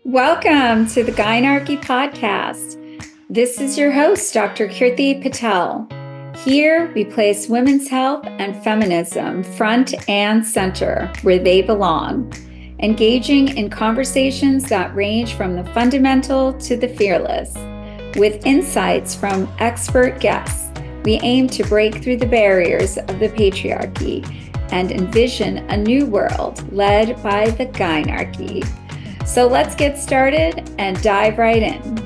Welcome to the Gynarchy Podcast. This is your host, Dr. Kirti Patel. Here we place women's health and feminism front and center where they belong, engaging in conversations that range from the fundamental to the fearless. With insights from expert guests, we aim to break through the barriers of the patriarchy and envision a new world led by the Gynarchy. So let's get started and dive right in.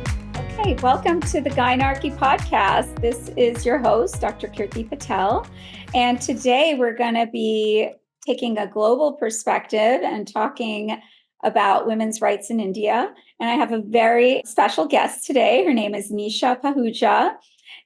Okay, welcome to the Gynarchy Podcast. This is your host, Dr. Kirti Patel. And today we're going to be taking a global perspective and talking about women's rights in India. And I have a very special guest today. Her name is Nisha Pahuja.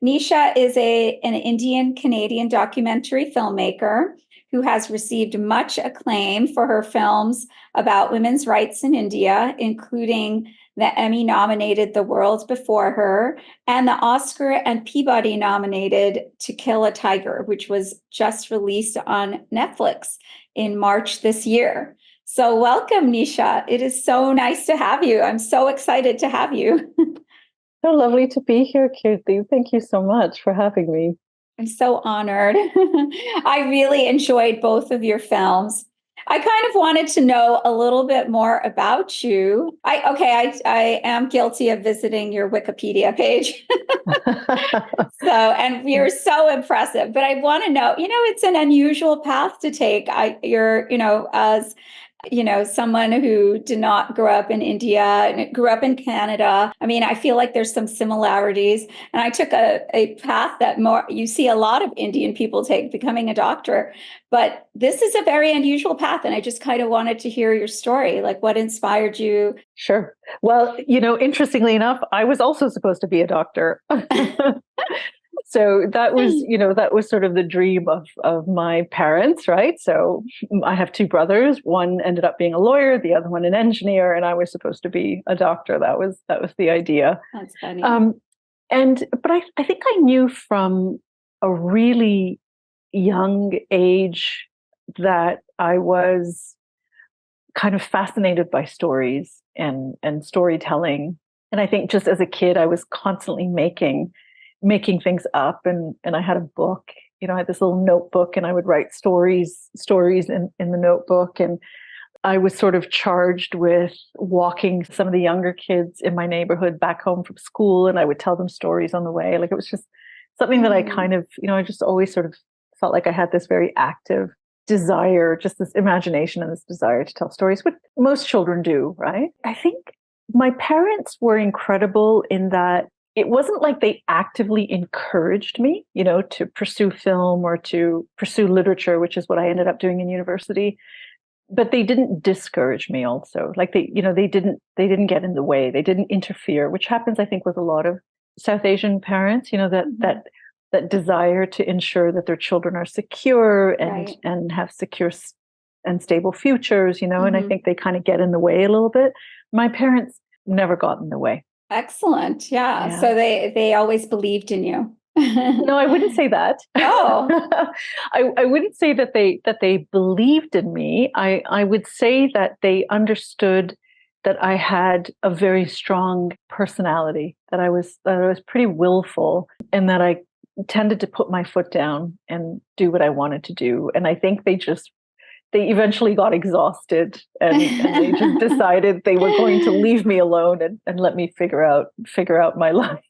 Nisha is an Indian-Canadian documentary filmmaker who has received much acclaim for her films about women's rights in India, including the Emmy-nominated The World Before Her and the Oscar and Peabody-nominated To Kill a Tiger, which was just released on Netflix in March this year. So welcome, Nisha. It is so nice to have you. I'm so excited to have you. So lovely to be here, Kirti. Thank you so much for having me. I'm so honored. I really enjoyed both of your films. I kind of wanted to know a little bit more about you. I am guilty of visiting your Wikipedia page. And you're so impressive, but I want to know, it's an unusual path to take. As someone who did not grow up in India and grew up in Canada. I mean, I feel like there's some similarities. And I took a path that you see a lot of Indian people take, becoming a doctor. But this is a very unusual path. And I just kind of wanted to hear your story, like what inspired you? Sure. Well, interestingly enough, I was also supposed to be a doctor. So that was sort of the dream of my parents, right? So I have two brothers. One ended up being a lawyer, the other one an engineer, and I was supposed to be a doctor. That was the idea. That's funny. But I think I knew from a really young age that I was kind of fascinated by stories and storytelling. And I think just as a kid, I was constantly making things up, and I had a book, I had this little notebook, and I would write stories in the notebook. And I was sort of charged with walking some of the younger kids in my neighborhood back home from school, and I would tell them stories on the way. Like, it was just something that I kind of, I just always sort of felt like I had this very active desire, just this imagination and this desire to tell stories, which most children do, right? I think my parents were incredible in that it wasn't like they actively encouraged me, to pursue film or to pursue literature, which is what I ended up doing in university. But they didn't discourage me also. Like they didn't get in the way. They didn't interfere, which happens, I think, with a lot of South Asian parents, that desire to ensure that their children are secure and, Right. and have secure and stable futures, and I think they kind of get in the way a little bit. My parents never got in the way. Excellent. Yeah. So they always believed in you. No, I wouldn't say that. Oh. I wouldn't say that they believed in me. I would say that they understood that I had a very strong personality, that I was pretty willful, and that I tended to put my foot down and do what I wanted to do. And I think they eventually got exhausted and they just decided they were going to leave me alone and let me figure out my life.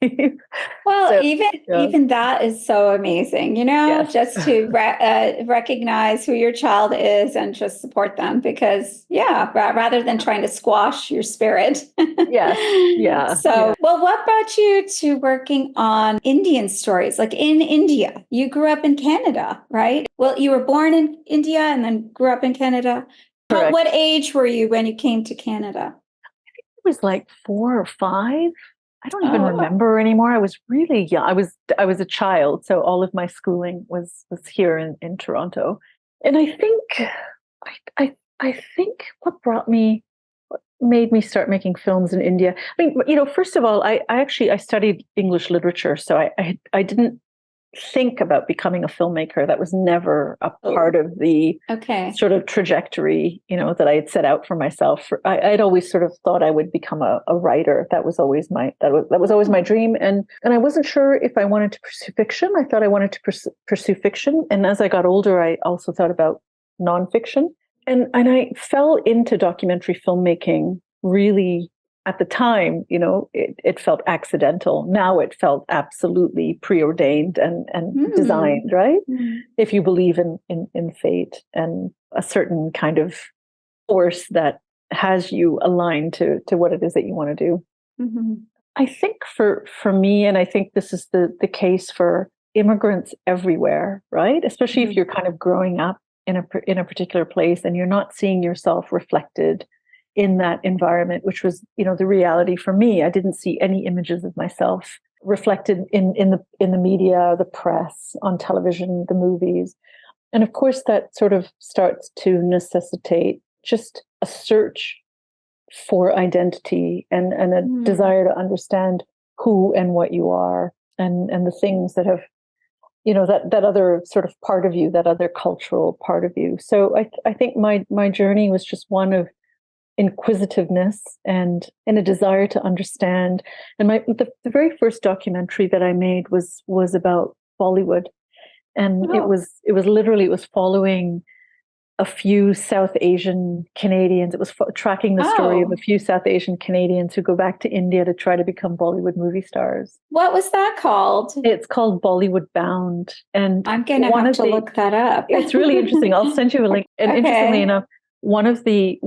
Well, so, even that is so amazing, yes. Just to recognize who your child is and just support them, because rather than trying to squash your spirit. Yes. Yeah. So, well, what brought you to working on Indian stories? Like in India, you grew up in Canada, right? Well, you were born in India and then grew up in Canada. Correct. What age were you when you came to Canada? I think it was like 4 or 5. I don't even remember anymore. I was really young. I was a child, so all of my schooling was here in Toronto. And I think what made me start making films in India. I mean, first of all, I studied English literature, so I didn't think about becoming a filmmaker. That was never a part of the sort of trajectory, that I had set out for myself. I'd always sort of thought I would become a writer. That was always my dream. And I wasn't sure if I wanted to pursue fiction. I thought I wanted to pursue fiction. And as I got older, I also thought about nonfiction. And I fell into documentary filmmaking really at the time, it felt accidental. Now it felt absolutely preordained and designed, right? If you believe in fate and a certain kind of force that has you aligned to what it is that you want to do. I think for me, and I think this is the case for immigrants everywhere, right? Especially if you're kind of growing up in a particular place and you're not seeing yourself reflected in that environment, which was, the reality for me. I didn't see any images of myself reflected in the media, the press, on television, the movies. And of course, that sort of starts to necessitate just a search for identity and a desire to understand who and what you are and the things that have, that other sort of part of you, that other cultural part of you. So I think my journey was just one of inquisitiveness and a desire to understand. And the very first documentary that I made was about Bollywood, and it was following a few South Asian Canadians. It was tracking the story of a few South Asian Canadians who go back to India to try to become Bollywood movie stars. What was that called? It's called Bollywood Bound, and I'm gonna have to look that up. It's really interesting. I'll send you a link. And interestingly enough, one of I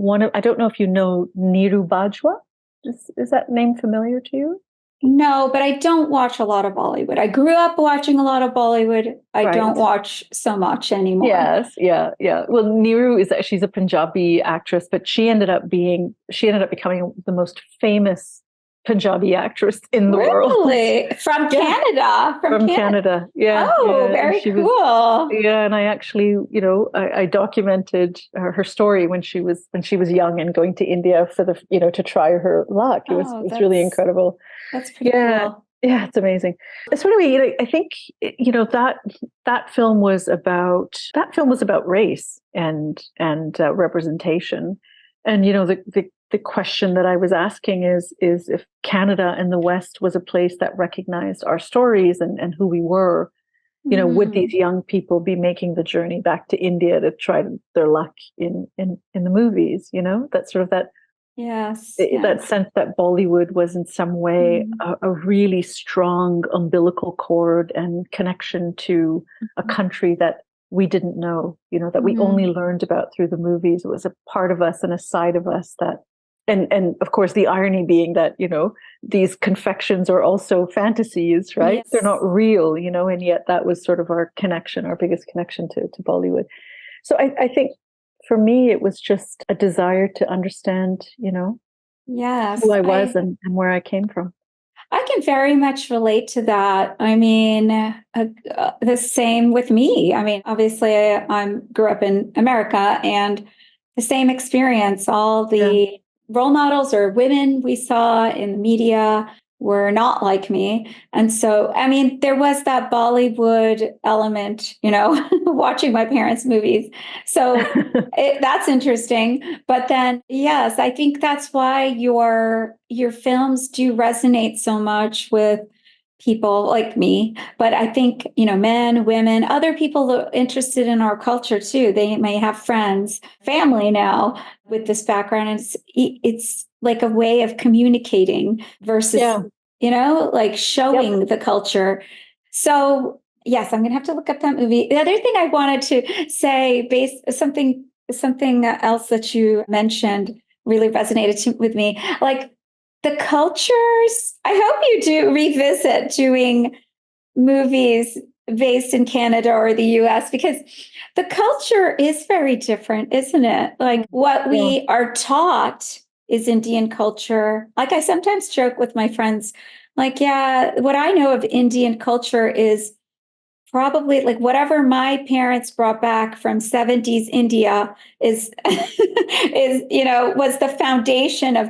don't know if you know Neeru Bajwa. Is that name familiar to you? No, but I don't watch a lot of Bollywood. I grew up watching a lot of Bollywood. I don't watch so much anymore. Yes, yeah. Well, Neeru she's a Punjabi actress, but she ended up becoming the most famous Punjabi actress in the world. Really? From Canada? From Canada. Yeah. Oh, very cool. And I actually, I documented her story when she was young and going to India for to try her luck. It's really incredible. That's pretty cool. Yeah, it's amazing. So anyway, I think that film was about race and representation, and the question that I was asking is if Canada and the West was a place that recognized our stories and who we were, would these young people be making the journey back to India to try their luck in the movies? That sort of that sense that Bollywood was in some way a really strong umbilical cord and connection to a country that we didn't know, that we only learned about through the movies. It was a part of us and a side of us that. And of course, the irony being that, these confections are also fantasies, right? Yes. They're not real, and yet that was sort of our biggest connection to Bollywood. So I think for me, it was just a desire to understand, who I was and where I came from. I can very much relate to that. I mean, the same with me. I mean, obviously, I grew up in America, and the same experience. All the role models or women we saw in the media were not like me. And so, I mean, there was that Bollywood element, watching my parents' movies. So that's interesting. But then, yes, I think that's why your films do resonate so much with people like me. But I think, men, women, other people interested in our culture too. They may have friends, family now with this background. And it's like a way of communicating versus, like showing the culture. So yes, I'm going to have to look up that movie. The other thing I wanted to say, something else that you mentioned really resonated with me. Like, the cultures, I hope you do revisit doing movies based in Canada or the US, because the culture is very different, isn't it? Like, what we are taught is Indian culture. Like, I sometimes joke with my friends, like, what I know of Indian culture is probably like whatever my parents brought back from 70s India is was the foundation of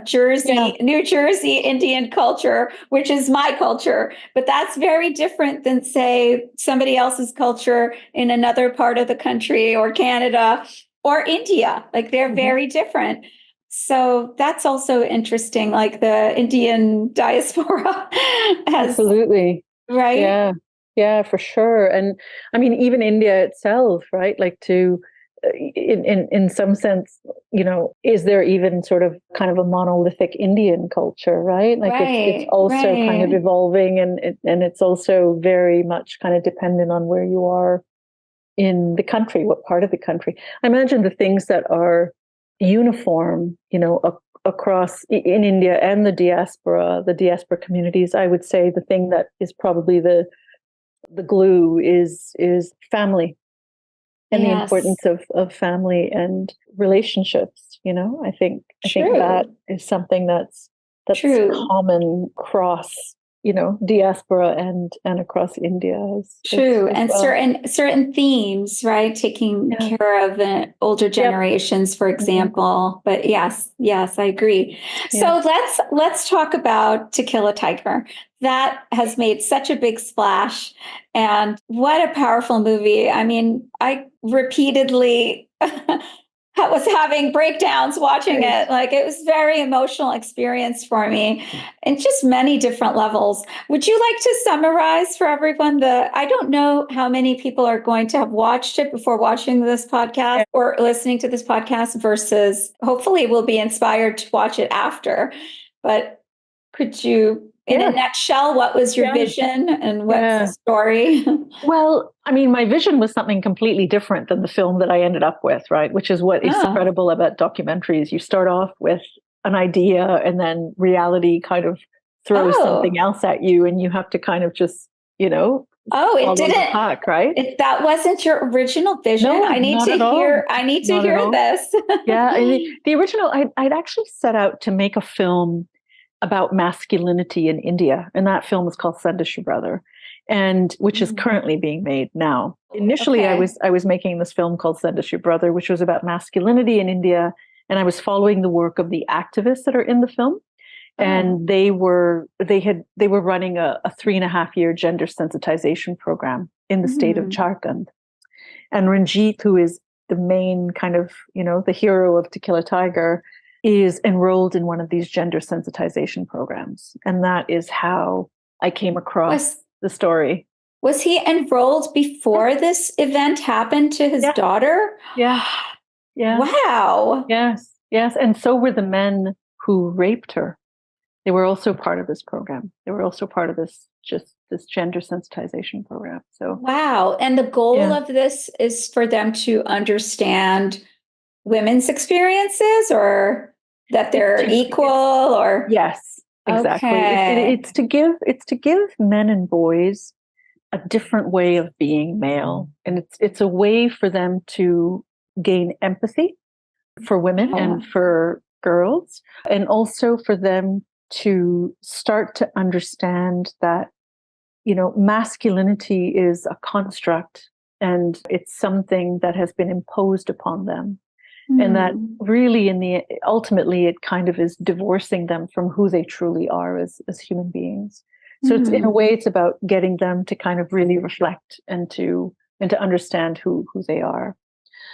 New Jersey Indian culture, which is my culture. But that's very different than, say, somebody else's culture in another part of the country or Canada or India. Like they're very different. So that's also interesting, like the Indian diaspora has. Absolutely. Right? Yeah. Yeah, for sure. And I mean, even India itself, right? Like in some sense, is there even sort of kind of a monolithic Indian culture, right? Like it's also kind of evolving, and it's also very much kind of dependent on where you are in the country, what part of the country. I imagine the things that are uniform, across in India and the diaspora communities, I would say the thing that is probably the glue is family and the importance of family and relationships. I think that is something that's common across diaspora and across India. And well. certain themes, right? Taking care of the older generations, for example. But yes, I agree. So let's talk about To Kill a Tiger. That has made such a big splash, and what a powerful movie. I mean, I repeatedly was having breakdowns watching it. Like, it was a very emotional experience for me in just many different levels. Would you like to summarize for everyone I don't know how many people are going to have watched it before watching this podcast or listening to this podcast versus hopefully will be inspired to watch it after. But could you, in a nutshell, what was your vision and what's the story? Well, I mean, my vision was something completely different than the film that I ended up with, right? Which is what is incredible about documentaries. You start off with an idea and then reality kind of throws something else at you, and you have to kind of just, it didn't pack, right? That wasn't your original vision. No, I need to hear. I need to hear this. The original. I'd actually set out to make a film about masculinity in India, and that film is called Send Us Your Brother, and which is currently being made now. Initially, I was making this film called Send Us Your Brother, which was about masculinity in India, and I was following the work of the activists that are in the film, and they were running a 3.5-year gender sensitization program in the state of Jharkhand, and Ranjit, who is the main kind of the hero of To Kill a Tiger, is enrolled in one of these gender sensitization programs. And that is how I came across the story. Was he enrolled before this event happened to his daughter? Yeah. Wow. Yes. And so were the men who raped her. They were also part of this program. They were also part of this gender sensitization program. So wow. And the goal of this is for them to understand women's experiences, or that they're equal, or yes, exactly. It's to give men and boys a different way of being male, and it's a way for them to gain empathy for women and for girls, and also for them to start to understand that masculinity is a construct, and it's something that has been imposed upon them. And that really ultimately it kind of is divorcing them from who they truly are as human beings. So it's, in a way, it's about getting them to kind of really reflect and to understand who they are.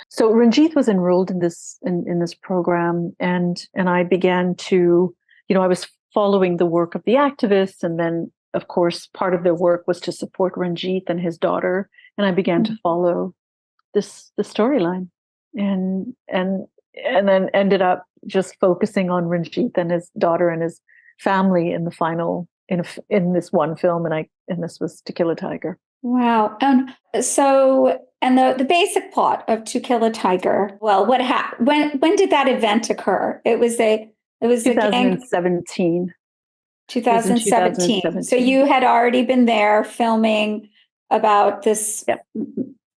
So Ranjit was enrolled in this program, and I began to, I was following the work of the activists, and then of course part of their work was to support Ranjit and his daughter, and I began to follow the storyline. And then ended up just focusing on Ranjit and his daughter and his family in the final in this one film, and this was To Kill a Tiger. Wow. And so, and the basic plot of To Kill a Tiger. Well, what happened? When did that event occur? It was 2017. 2017. So you had already been there filming about this. Yep.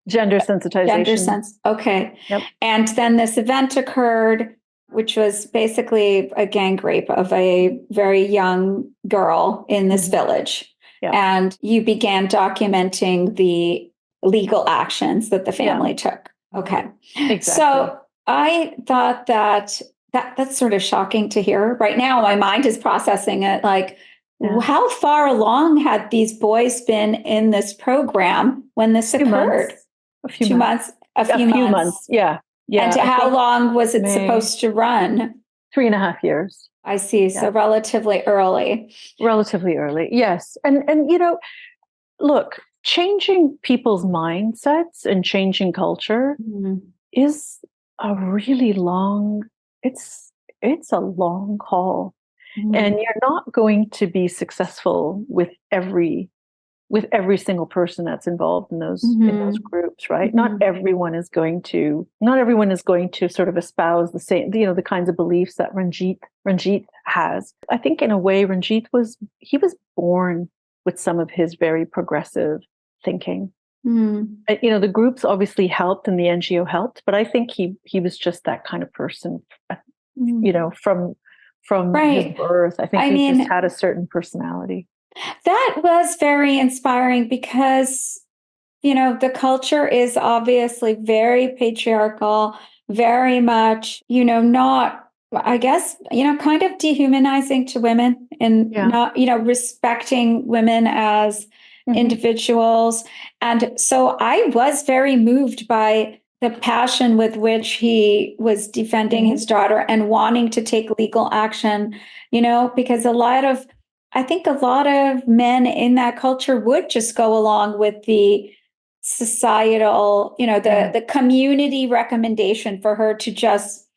Gender sensitization. Okay. Yep. And then this event occurred, which was basically a gang rape of a very young girl in this village. Yeah. And you began documenting the legal actions that the family took. Okay. Exactly. So I thought that's sort of shocking to hear. Right now, my mind is processing it like, how far along had these boys been in this program when this occurred? A few months. A few months. Yeah. And how long was it supposed to run? 3.5 years. I see. Yeah. So relatively early. Relatively early. Yes. And look, changing people's mindsets and changing culture is a really long, it's a long haul. And you're not going to be successful with every single person that's involved in those groups, right? Not everyone is going to sort of espouse the same, the kinds of beliefs that Ranjit has. I think in a way Ranjit was born with some of his very progressive thinking. The groups obviously helped and the NGO helped, but I think he was just that kind of person, from his birth. I think he just had a certain personality. That was very inspiring because, the culture is obviously very patriarchal, very much, not, I guess, kind of dehumanizing to women and not, respecting women as individuals. And so I was very moved by the passion with which he was defending his daughter and wanting to take legal action, because I think a lot of men in that culture would just go along with the societal, the community recommendation for her to just,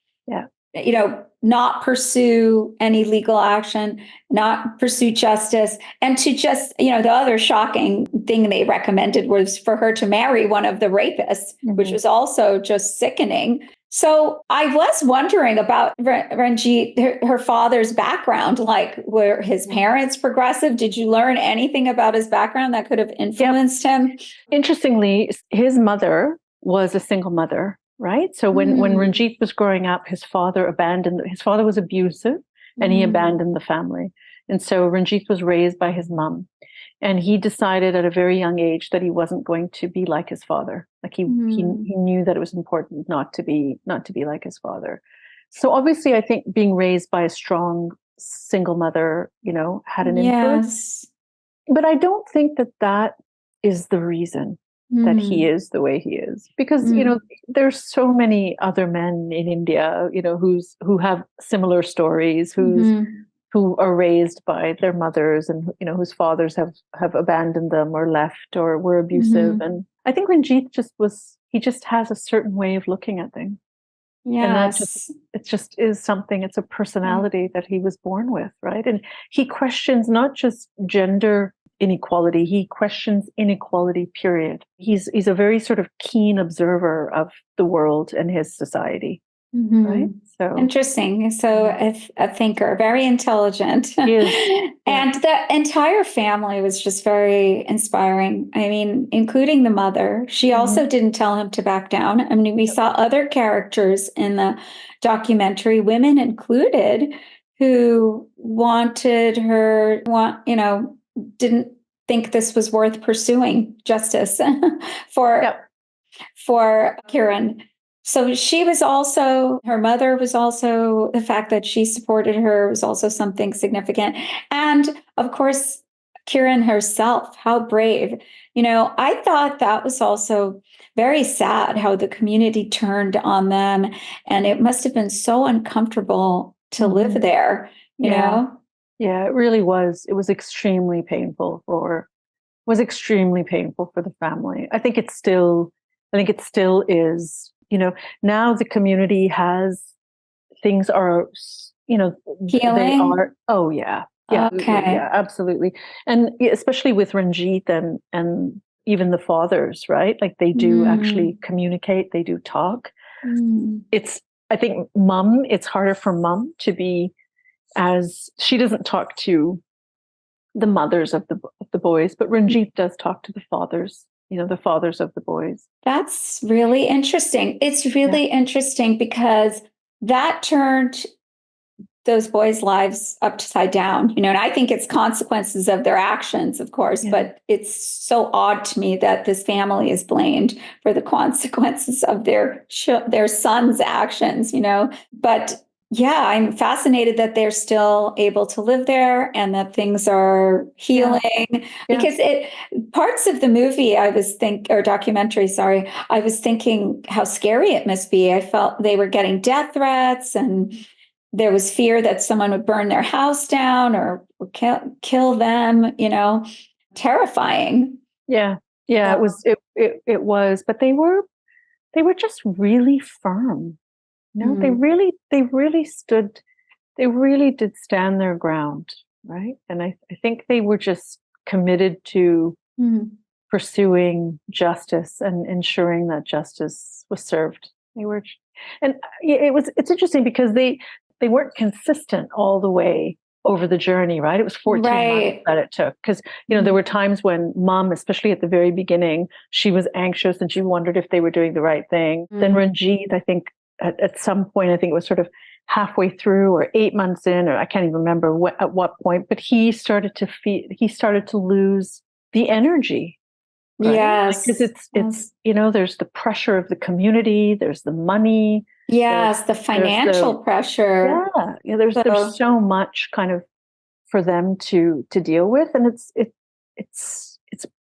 not pursue any legal action, not pursue justice, and to just, the other shocking thing they recommended was for her to marry one of the rapists, which was also just sickening. So I was wondering about Ranjit, her father's background. Like, were his parents progressive? Did you learn anything about his background that could have influenced him? Interestingly, his mother was a single mother, right? So when Ranjit was growing up, his father was abusive and he abandoned the family. And so Ranjit was raised by his mom. And he decided at a very young age that he wasn't going to be like his father. Like he knew that it was important not to be like his father. So obviously, I think being raised by a strong single mother, had an influence. But I don't think that is the reason that he is the way he is, because there's so many other men in India, who have similar stories, who are raised by their mothers and, whose fathers have abandoned them or left or were abusive. And I think Ranjit he just has a certain way of looking at things. Yes. And it's a personality that he was born with, right? And he questions not just gender inequality, he questions inequality, period. He's a very sort of keen observer of the world and his society. Right. So interesting. So a thinker, very intelligent. And the entire family was just very inspiring. I mean, including the mother. She also didn't tell him to back down. I mean, we saw other characters in the documentary, women included, who didn't think this was worth pursuing justice for Kiran. So her mother was also, the fact that she supported her was also something significant. And of course, Kiran herself, how brave. I thought that was also very sad how the community turned on them. And it must have been so uncomfortable to live there, you know? Yeah, it really was. It was extremely painful for the family. I think it still is. Now the community things are, healing. They are. Oh yeah. Yeah. Okay. Yeah, absolutely. And especially with Ranjit and even the fathers, right? Like they do actually communicate. They do talk. I think it's harder for mom to be, as she doesn't talk to the mothers of the boys, but Ranjit does talk to the fathers, the fathers of the boys. That's really interesting. It's really interesting because that turned those boys' lives upside down, and I think it's consequences of their actions, of course, but it's so odd to me that this family is blamed for the consequences of their son's actions, but yeah, I'm fascinated that they're still able to live there and that things are healing because parts of the movie or documentary, sorry, I was thinking how scary it must be. I felt they were getting death threats and there was fear that someone would burn their house down or kill them, terrifying. Yeah. It was, but they were just really firm. They really did stand their ground. Right. And I think they were just committed to pursuing justice and ensuring that justice was served. And it's interesting because they weren't consistent all the way over the journey, right? It was 14 months that it took because, there were times when mom, especially at the very beginning, she was anxious and she wondered if they were doing the right thing. Then Ranjit, I think at some point, I think it was sort of halfway through or 8 months in, or I can't even remember at what point, but he started to lose the energy. Right? Yes. Because it's there's the pressure of the community, there's the money. Yes, the financial pressure. Yeah, there's so much kind of for them to deal with, and it's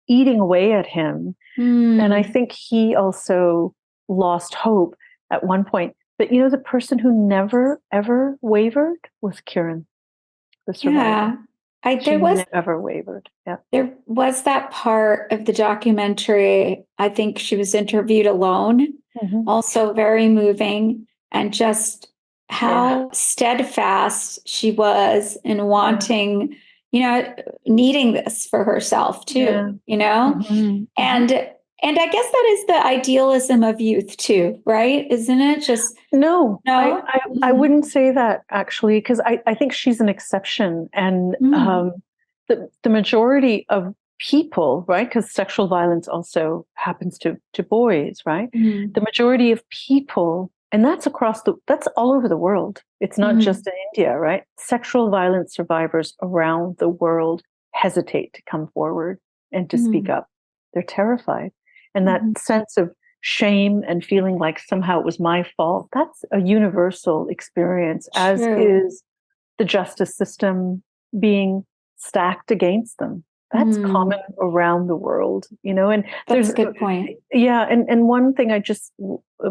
eating away at him. And I think he also lost hope at one point. But the person who never ever wavered was Kiran, the survivor. She never wavered. Yeah, there was that part of the documentary. I think she was interviewed alone. Also very moving, and just how steadfast she was in wanting, needing this for herself too, and I guess that is the idealism of youth too, right? Isn't it? Just no. I wouldn't say that actually, because I think she's an exception, and the majority of people, right? Because sexual violence also happens to boys, right? The majority of people, and that's that's all over the world. It's not just in India, right? Sexual violence survivors around the world hesitate to come forward and to speak up. They're terrified. And that sense of shame and feeling like somehow it was my fault, that's a universal experience, as is the justice system being stacked against them. That's common around the world, and that's a good point. Yeah. And one thing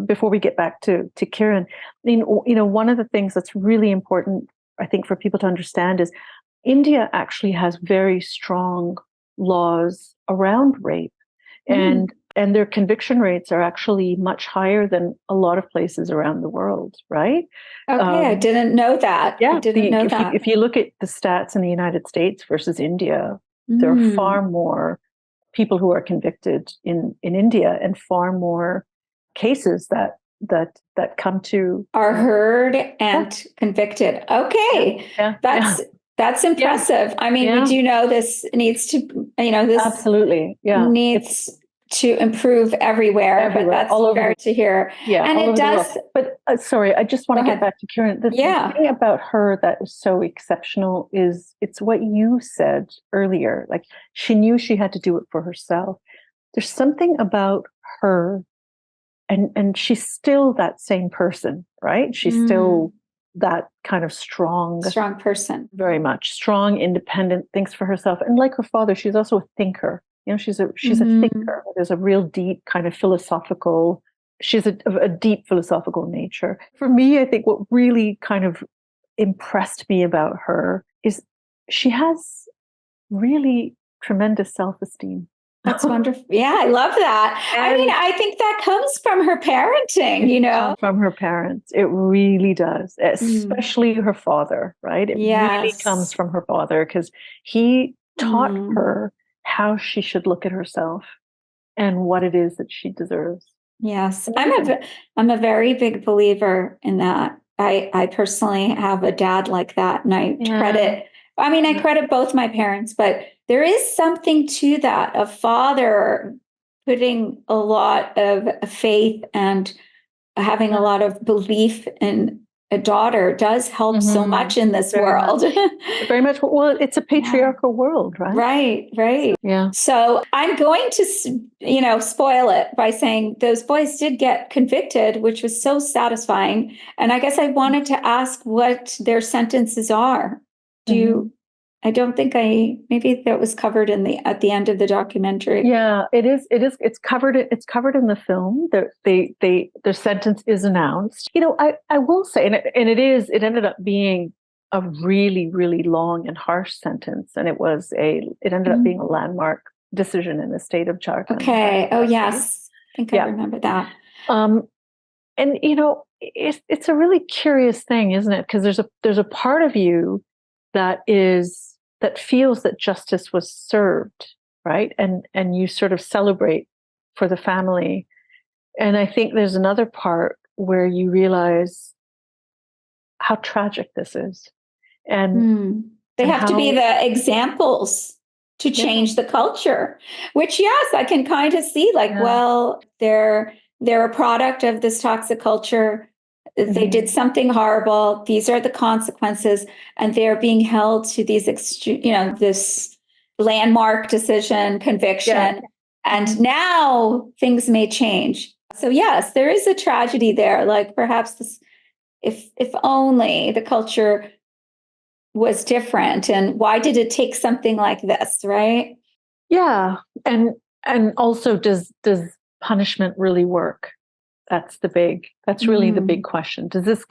before we get back to Kiran, one of the things that's really important, I think, for people to understand is India actually has very strong laws around rape, and their conviction rates are actually much higher than a lot of places around the world, right? Okay, I didn't know that. Yeah, I didn't know that. If you look at the stats in the United States versus India, there are far more people who are convicted in India, and far more cases that come to are heard and convicted. Okay, that's impressive. I mean, we do know this needs to, this absolutely needs to improve everywhere, but that's all fair to hear. Yeah, and it does. But sorry, I just want to get back to Kiran. The thing about her that is so exceptional is it's what you said earlier. Like, she knew she had to do it for herself. There's something about her, and she's still that same person, right? She's still that kind of strong person, very much strong, independent, thinks for herself, and like her father, she's also a thinker. She's a thinker. There's a real deep kind of philosophical. She's a deep philosophical nature. For me, I think what really kind of impressed me about her is she has really tremendous self-esteem. That's wonderful. Yeah, I love that. I mean, I think that comes from her parenting, Comes from her parents. It really does, especially her father, right? It really comes from her father, because he taught her how she should look at herself and what it is that she deserves. Yes, I'm a very big believer in that. I personally have a dad like that, and I credit both my parents, but there is something to that, a father putting a lot of faith and having a lot of belief in a daughter does help so much in this Very world. Very much. Well, it's a patriarchal world, right? Right. Yeah. So I'm going to, spoil it by saying those boys did get convicted, which was so satisfying. And I guess I wanted to ask what their sentences are. I don't think maybe that was covered at the end of the documentary. Yeah, it is. It's covered in the film. Their sentence is announced. I will say, and it ended up being a really, really long and harsh sentence. And it ended up being a landmark decision in the state of Jharkhand. Okay. Oh, yes. I think I remember that. And it's a really curious thing, isn't it? Because there's a part of you that feels that justice was served, right? And you sort of celebrate for the family. And I think there's another part where you realize how tragic this is. And they have to be the examples to change the culture, which, yes, I can kind of see well, they're a product of this toxic culture. They did something horrible. These are the consequences, and they're being held to these this landmark decision, conviction, and now things may change. So yes, there is a tragedy there. Like perhaps this, if only the culture was different, and why did it take something like this, right? Yeah, and also, does punishment really work? That's really the big question. Does this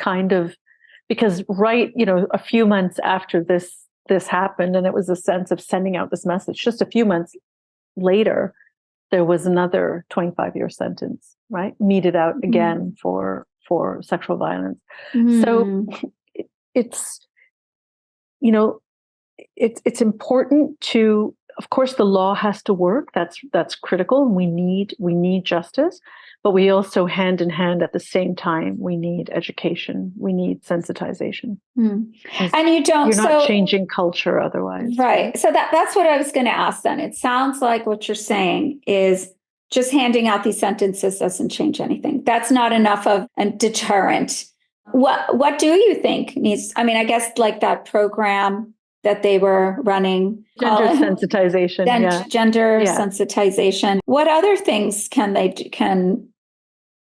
because a few months after this happened, and it was a sense of sending out this message, just a few months later, there was another 25-year sentence, right? Meted out again for sexual violence. So it's important to, of course, the law has to work. That's critical. We need justice, but we also, hand in hand at the same time, we need education. We need sensitization. And you're not changing culture otherwise. Right. So that's what I was going to ask then. It sounds like what you're saying is just handing out these sentences doesn't change anything. That's not enough of a deterrent. What do you think needs? I mean, I guess like that program that they were running, gender sensitization. Gender sensitization. What other things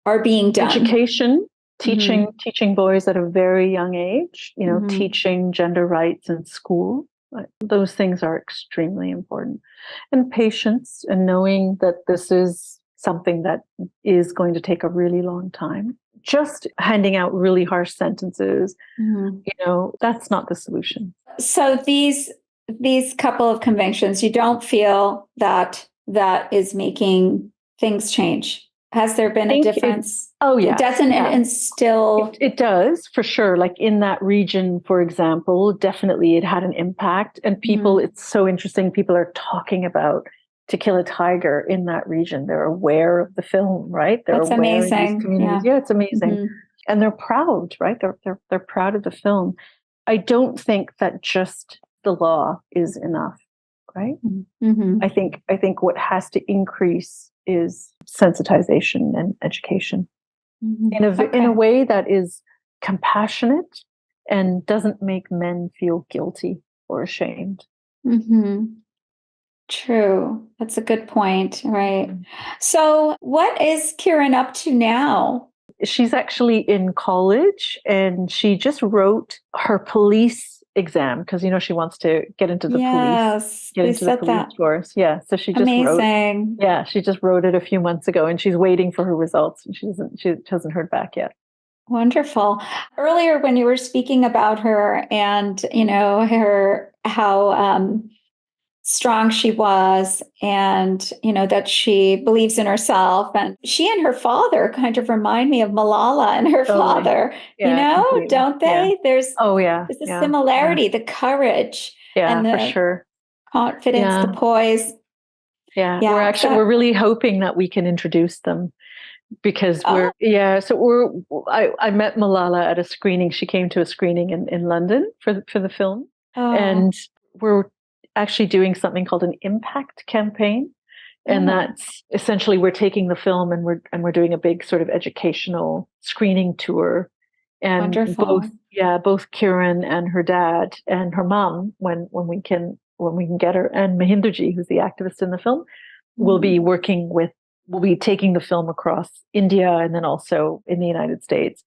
are being done? Education, teaching boys at a very young age. Teaching gender rights in school. Those things are extremely important. And patience, and knowing that this is something that is going to take a really long time. Just handing out really harsh sentences, that's not the solution. So these couple of convictions, you don't feel that is making things change? Has there been a difference? It doesn't instill. It does, for sure. Like in that region, for example, definitely it had an impact. And people, it's so interesting. People are talking about To Kill a Tiger in that region. They're aware of the film, right? That's amazing. Yeah, it's amazing. And they're proud, right? They're proud of the film. I don't think that just the law is enough, right? I think what has to increase is sensitization and education in a way that is compassionate and doesn't make men feel guilty or ashamed. True. That's a good point, right? So what is Kiran up to now? She's actually in college, and she just Wrote her police exam because she wants to get into the police. Get into the police force. Yeah. So she just Amazing. she just wrote it a few months ago, and she's waiting for her results, and she hasn't heard back yet. Wonderful. Earlier when you were speaking about her and how strong she was, and that she believes in herself, and she and her father kind of remind me of Malala and her father. Completely. Don't they? There's a similarity, the courage, and the for sure, confidence, the poise. We're really hoping that we can introduce them, because I met Malala at a screening. She came to a screening in London for the film, and we're actually doing something called an impact campaign. And that's essentially, we're taking the film and we're doing a big sort of educational screening tour And Wonderful. both Kiran and her dad and her mom, when we can get her, and Mahinderji, who's the activist in the film, will be taking the film across India and then also in the United States.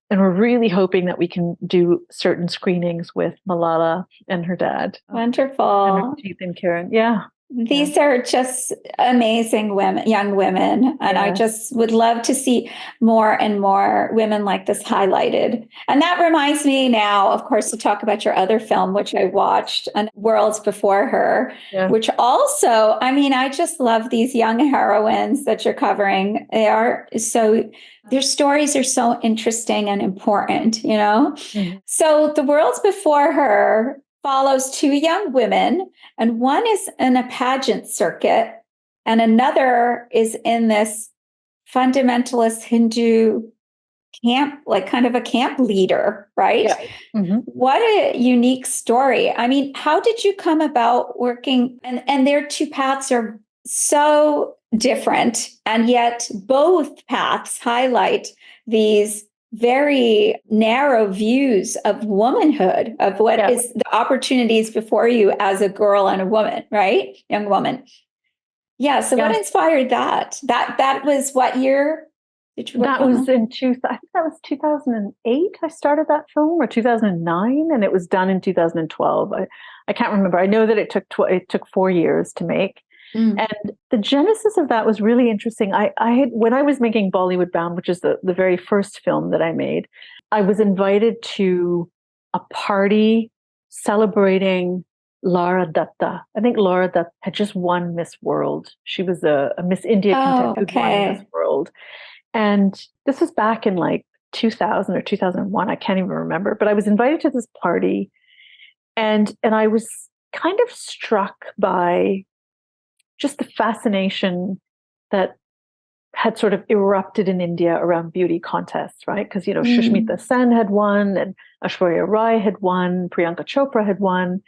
And we're really hoping that we can do certain screenings with Malala and her dad. Wonderful. And Kiran. Yeah. These are just amazing women, young women. And I just would love to see more and more women like this highlighted. And that reminds me now, of course, to talk about your other film, which I watched, Worlds Before Her, which also, I mean, I just love these young heroines that you're covering. Their stories are so interesting and important, you know? Mm-hmm. So The Worlds Before Her follows two young women, and one is in a pageant circuit, and another is in this fundamentalist Hindu camp, like kind of a camp leader, right? Yeah. Mm-hmm. What a unique story. I mean, how did you come about working? And their two paths are so different, and yet both paths highlight these very narrow views of womanhood, of what is the opportunities before you as a girl and a woman, right? Young woman. Yeah. So what inspired that? That was what year did you work on? I think that was 2008. I started that film, or 2009, and it was done in 2012. I can't remember. I know that it took 4 years to make. And the genesis of that was really interesting. I had, when I was making Bollywood Bound, which is the very first film that I made, I was invited to a party celebrating Lara Dutta. I think Lara Dutta had just won Miss World. She was a Miss India contestant who won Miss World. And this was back in like 2000 or 2001. I can't even remember. But I was invited to this party, and I was kind of struck by just the fascination that had sort of erupted in India around beauty contests, right? Because, you know, Sushmita Sen had won, and Aishwarya Rai had won, Priyanka Chopra had won.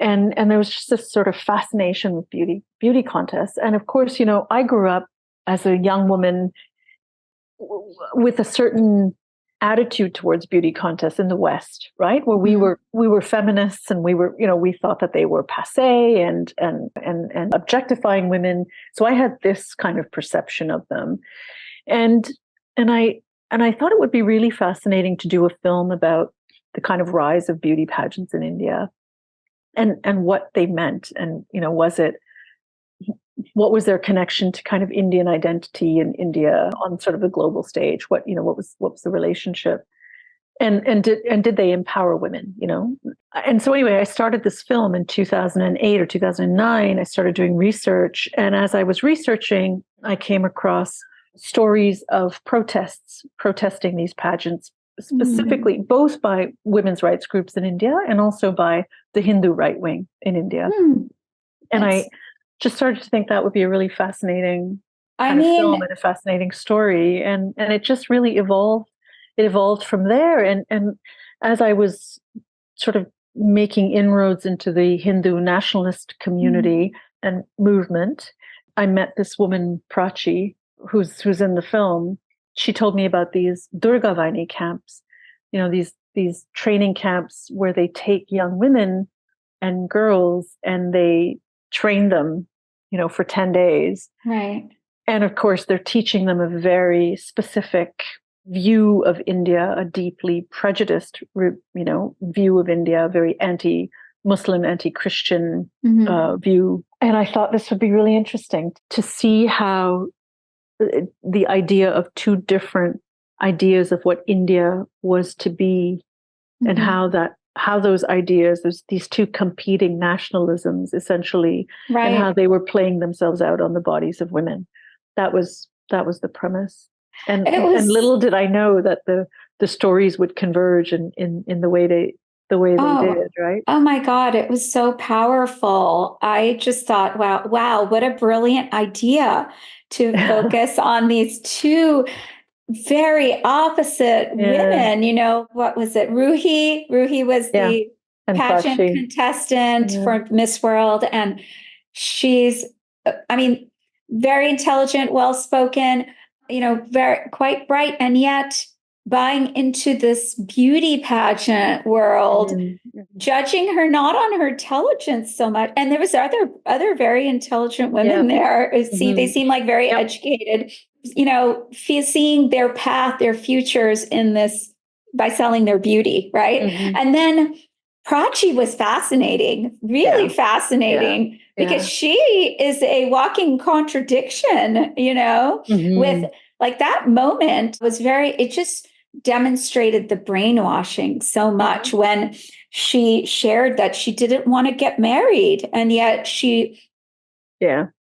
And there was just this sort of fascination with beauty contests. And of course, you know, I grew up as a young woman with a certain attitude towards beauty contests in the West, right? Where we were feminists, and we thought that they were passé and objectifying women. So I had this kind of perception of them, and I thought it would be really fascinating to do a film about the kind of rise of beauty pageants in India, and what they meant, and what was their connection to kind of Indian identity in India on sort of the global stage? What was the relationship? And did they empower women, you know? And so anyway, I started this film in 2008 or 2009. I started doing research. And as I was researching, I came across stories of protesting these pageants, specifically both by women's rights groups in India and also by the Hindu right wing in India. And I just started to think that would be a really fascinating film and a fascinating story. And it just really evolved. It evolved from there. And as I was sort of making inroads into the Hindu nationalist community and movement, I met this woman, Prachi, who's in the film. She told me about these Durgavani camps, you know, these training camps where they take young women and girls and they train them, you know, for 10 days. Right. And of course, they're teaching them a very specific view of India, a deeply prejudiced, view of India, very anti-Muslim, anti-Christian view. And I thought this would be really interesting to see how the idea of two different ideas of what India was to be, and how those ideas, these two competing nationalisms, essentially, and how they were playing themselves out on the bodies of women. That was the premise. And little did I know that the stories would converge in the way they did, right? Oh my God, it was so powerful. I just thought, wow, what a brilliant idea to focus on these two very opposite women. You know, what was it? Ruhi was the pageant contestant for Miss World. And she's, I mean, very intelligent, well-spoken, you know, quite bright. And yet buying into this beauty pageant world, judging her not on her intelligence so much. And there was other very intelligent women there. They seem like very educated, seeing their path, their futures in this by selling their beauty, right? And then Prachi was fascinating, really fascinating, because she is a walking contradiction, with like that moment was it just demonstrated the brainwashing so much when she shared that she didn't want to get married. And yet she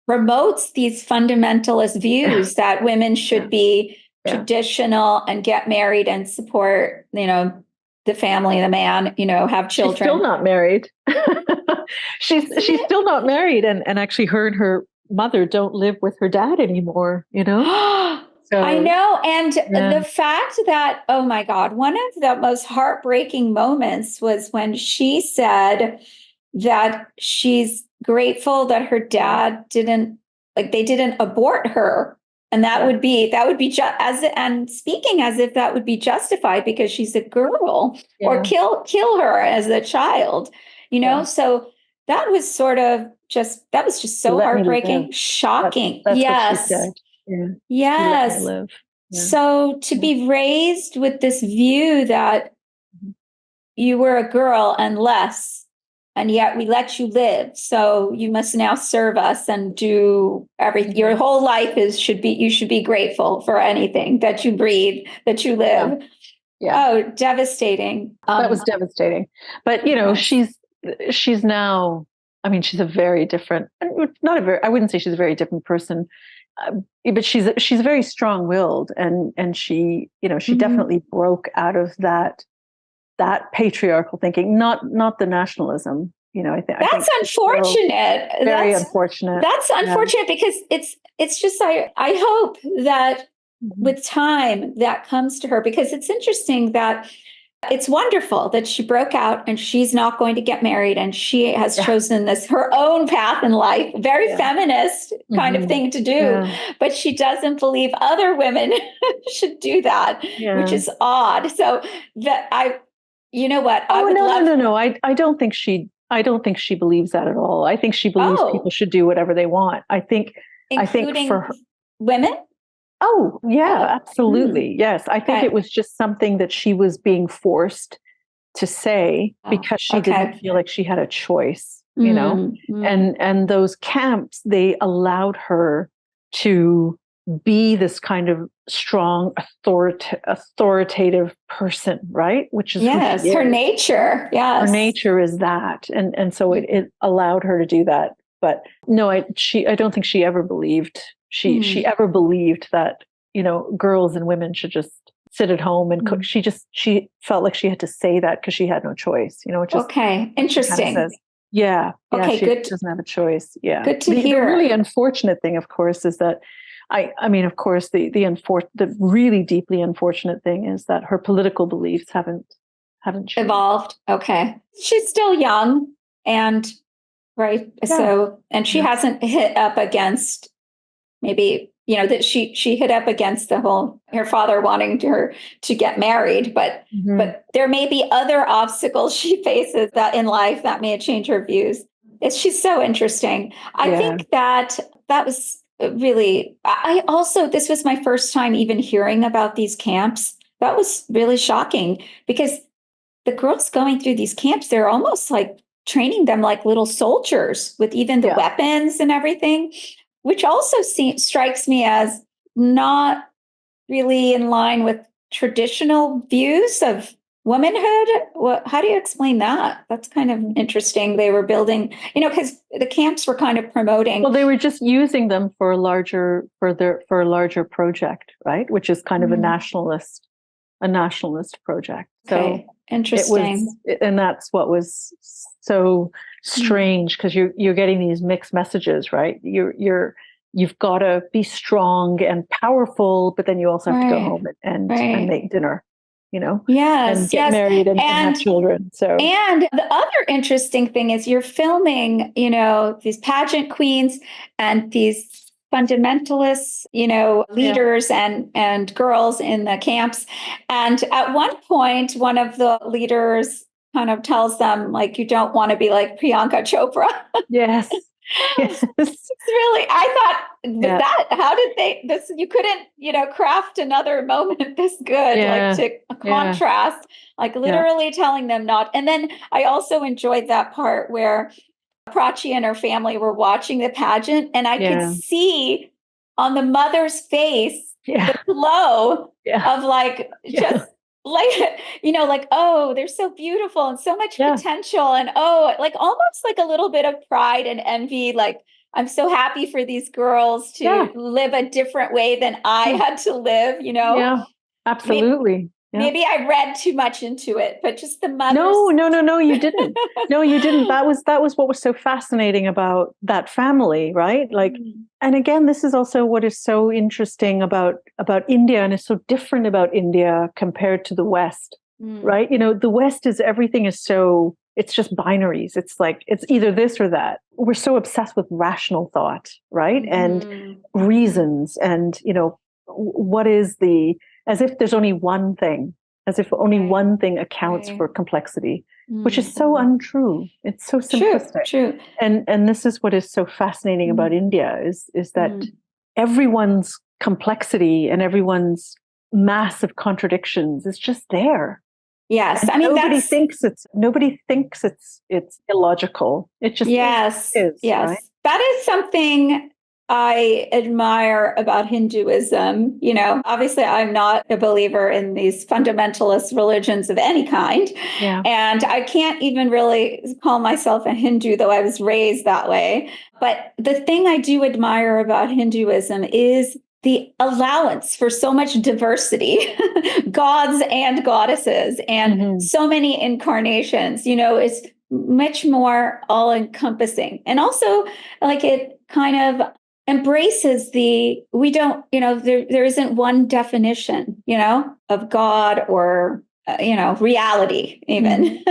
promotes these fundamentalist views that women should be traditional and get married and support, the family, the man, have children. She's still not married. she's still not married. And actually her and her mother don't live with her dad anymore, So, I know. And the fact that, oh my God, one of the most heartbreaking moments was when she said that she's grateful that her dad didn't abort her. And that would be and speaking as if that would be justified because she's a girl, or kill her as a child, So that was just so heartbreaking, shocking. That's yes. What she said. Yeah. Yes. So to be raised with this view that you were a girl and less, and yet we let you live. So you must now serve us and do everything. Your whole life you should be grateful for anything that you breathe, that you live. Yeah. Oh, devastating. That was devastating. But, she's now, she's a very different, I wouldn't say she's a very different person, but she's very strong-willed, and she, she definitely broke out of that patriarchal thinking, not the nationalism. I think that's unfortunate. Very unfortunate. That's unfortunate because it's just I hope that with time that comes to her, because it's interesting that it's wonderful that she broke out and she's not going to get married and she has chosen her own path in life, very feminist kind of thing to do, but she doesn't believe other women should do that, which is odd. So what? No. I don't think she believes that at all. I think she believes people should do whatever they want. Including for her, women. Oh, yeah, absolutely. Yes. I think it was just something that she was being forced to say because she didn't feel like she had a choice, and those camps, they allowed her to be this kind of strong, authoritative person, right? Which is her nature. Yes. Her nature is that. And so it allowed her to do that. But no, I don't think she ever believed she ever believed that, girls and women should just sit at home and cook. She felt like she had to say that because she had no choice, interesting. Says, she good. Doesn't have a choice. Yeah. Good to hear. The really unfortunate thing, of course, is that of course, the really deeply unfortunate thing is that her political beliefs haven't changed. Evolved. Okay. She's still young and right. Yeah. So, and she hasn't hit up against maybe, that she hit up against her father wanting her to get married, but there may be other obstacles she faces that in life that may change her views. She's so interesting. I think that was really, this was my first time even hearing about these camps. That was really shocking because the girls going through these camps, they're almost like training them like little soldiers with even the weapons and everything, which also strikes me as not really in line with traditional views of womanhood. How do you explain that? That's kind of interesting. They were building, because the camps were kind of promoting. Well, they were just using them for a larger project, right? Which is kind of a nationalist project. Okay. So interesting. And that's what was so strange, because you're getting these mixed messages, right? You've got to be strong and powerful, but then you also have to go home and make dinner, and get married and have children. So, and the other interesting thing is you're filming, these pageant queens and these fundamentalist, leaders and girls in the camps. And at one point, one of the leaders kind of tells them, like, you don't want to be like Priyanka Chopra. Yes. Yes. It's really, I thought, how did you couldn't, craft another moment this good, like to contrast, like literally telling them not. And then I also enjoyed that part where Prachi and her family were watching the pageant, and I could see on the mother's face the glow of like, just like, like, oh, they're so beautiful and so much potential. And like almost like a little bit of pride and envy. Like, I'm so happy for these girls to live a different way than I had to live, Yeah, absolutely. Maybe I read too much into it, but just the mother. No, you didn't. No, you didn't. That was what was so fascinating about that family, right? Like, and again, this is also what is so interesting about India, and is so different about India compared to the West, right? The West is, everything is so, it's just binaries. It's like, it's either this or that. We're so obsessed with rational thought, right? And reasons, and, what is as if there's only one thing, as if only one thing accounts for complexity, which is so untrue. It's so simplistic. True. And this is what is so fascinating about India is that everyone's complexity and everyone's massive contradictions is just there. Yes. And nobody thinks it's illogical. It just is. Yes. Right? That is something I admire about Hinduism. Obviously I'm not a believer in these fundamentalist religions of any kind. Yeah. And I can't even really call myself a Hindu, though I was raised that way. But the thing I do admire about Hinduism is the allowance for so much diversity, gods and goddesses, and so many incarnations. It's much more all encompassing. And also, like, it kind of embraces we don't, there isn't one definition, of God or, reality even.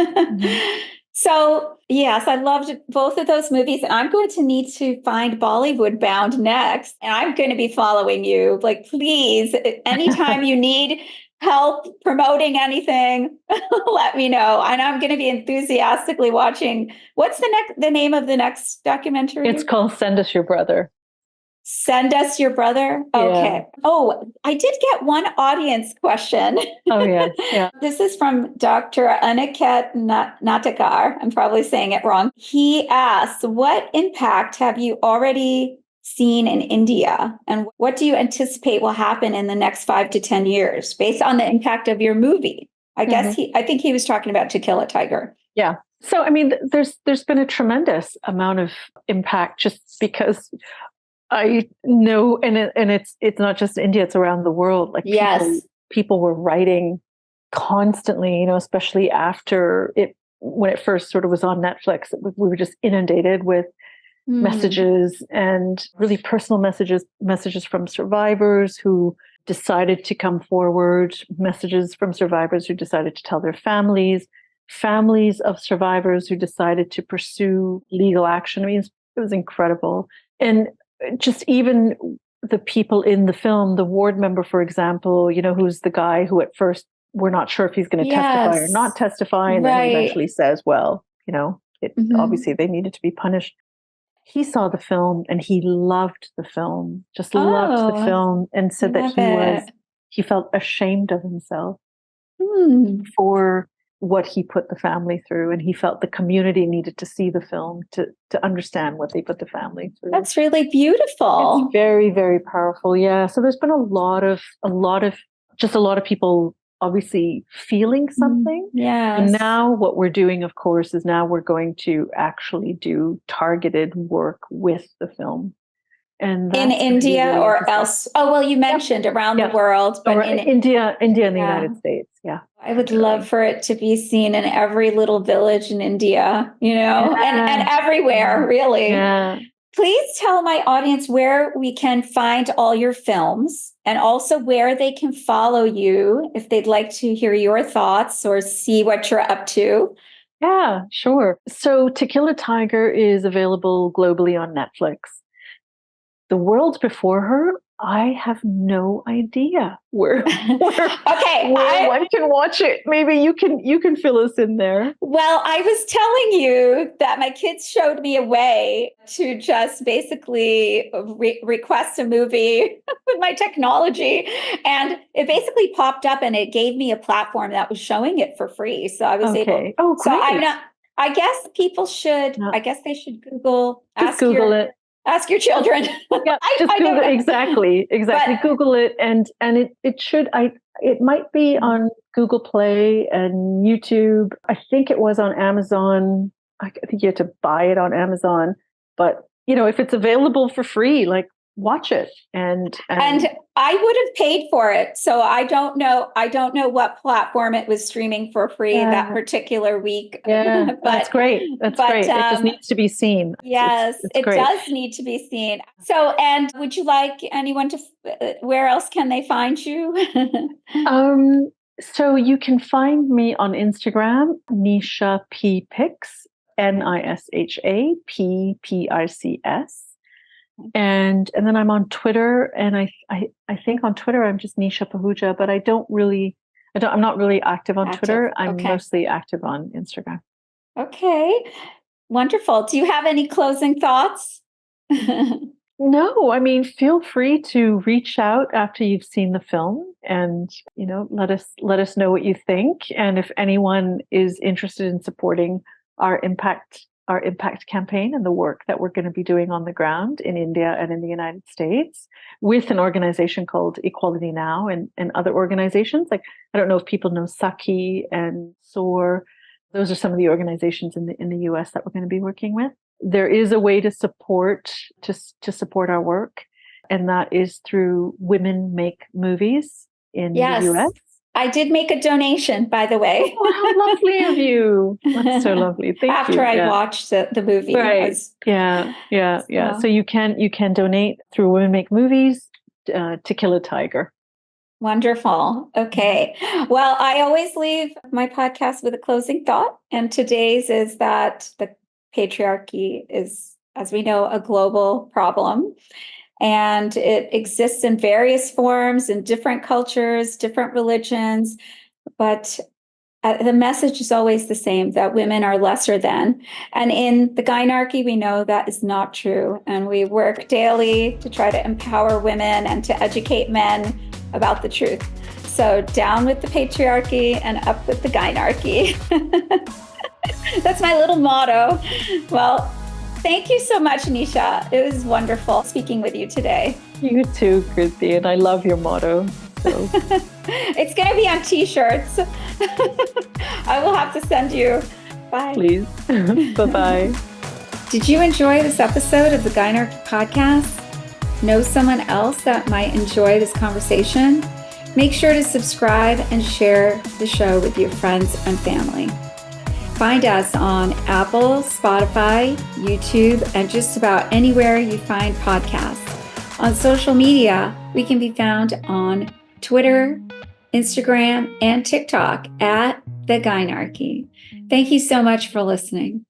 So yes, I loved both of those movies. And I'm going to need to find Bollywood Bound next. And I'm going to be following you. Like, please, anytime you need help promoting anything, let me know. And I'm going to be enthusiastically watching. What's the name of the next documentary? It's called Send Us Your Brother. Send Us Your Brother? Okay. Yeah. Oh, I did get one audience question. Oh, yes. Yeah. This is from Dr. Aniket Natakar. I'm probably saying it wrong. He asks, what impact have you already seen in India? And what do you anticipate will happen in the next 5 to 10 years based on the impact of your movie? I think he was talking about To Kill a Tiger. Yeah. So, I mean, there's been a tremendous amount of impact just because I know, and it's not just India, it's around the world. Like, people were writing constantly, especially after when it first sort of was on Netflix, we were just inundated with messages, and really personal messages from survivors who decided to come forward, messages from survivors who decided to tell their families of survivors who decided to pursue legal action. I mean, it was incredible. And just even the people in the film, the ward member, for example, who's the guy who at first we're not sure if he's going to testify or not testify. And then he eventually says, well, obviously they needed to be punished. He saw the film and he loved the film, loved the film, and said that he felt ashamed of himself for what he put the family through, and he felt the community needed to see the film to understand what they put the family through. That's really beautiful. It's very, very powerful. Yeah. So there's been a lot of people obviously feeling something. Yes. And now what we're doing, of course, is now we're going to actually do targeted work with the film. And in India really or else? Oh, well, you mentioned around the world, but in India and the United States. Yeah. I would love for it to be seen in every little village in India, and everywhere, really. Yeah. Please tell my audience where we can find all your films, and also where they can follow you if they'd like to hear your thoughts or see what you're up to. Yeah, sure. So To Kill a Tiger is available globally on Netflix. the world before her, I have no idea where one can watch it. Maybe you can fill us in there. Well, I was telling you that my kids showed me a way to just basically request a movie with my technology, and it basically popped up and it gave me a platform that was showing it for free. So I was able. Oh, great. So I'm not. I guess people should. I guess they should Google. Just Google it. Ask your children. Yeah, just Google it. Exactly. But, Google it, and it should. It might be on Google Play and YouTube. I think it was on Amazon. I think you had to buy it on Amazon. But if it's available for free, like, watch it. And I would have paid for it. So I don't know what platform it was streaming for free that particular week. Yeah, but, that's great. That's great. It just needs to be seen. Yes, it's great. Does need to be seen. So, and would you like anyone to, where else can they find you? So you can find me on Instagram, Nisha P Pics, Nisha Ppics. And then I'm on Twitter, and I think on Twitter I'm just Nisha Pahuja, but I'm not really active on Twitter. I'm mostly active on Instagram. Okay, wonderful. Do you have any closing thoughts? No, I mean, feel free to reach out after you've seen the film, and let us know what you think. And if anyone is interested in supporting our impact campaign and the work that we're going to be doing on the ground in India and in the United States with an organization called Equality Now and other organizations. Like, I don't know if people know Saki and SOAR. Those are some of the organizations in the US that we're going to be working with. There is a way to support our work, and that is through Women Make Movies in the US. I did make a donation, by the way. Oh, how lovely of you. That's so lovely. Thank you. After I watched the movie. Right. So you can donate through Women Make Movies to kill a tiger. Wonderful. Okay. Well, I always leave my podcast with a closing thought. And today's is that the patriarchy is, as we know, a global problem. And it exists in various forms, in different cultures, different religions. But the message is always the same, that women are lesser than. And in the Gynarchy, we know that is not true. And we work daily to try to empower women and to educate men about the truth. So down with the patriarchy and up with the Gynarchy. That's my little motto. Well, thank you so much, Nisha. It was wonderful speaking with you today. You too, Kirti, and I love your motto. So. It's going to be on t-shirts. I will have to send you. Bye. Please. Bye-bye. Did you enjoy this episode of the Gynarchy Podcast? Know someone else that might enjoy this conversation? Make sure to subscribe and share the show with your friends and family. Find us on Apple, Spotify, YouTube, and just about anywhere you find podcasts. On social media, we can be found on Twitter, Instagram, and TikTok at The Gynarchy. Thank you so much for listening.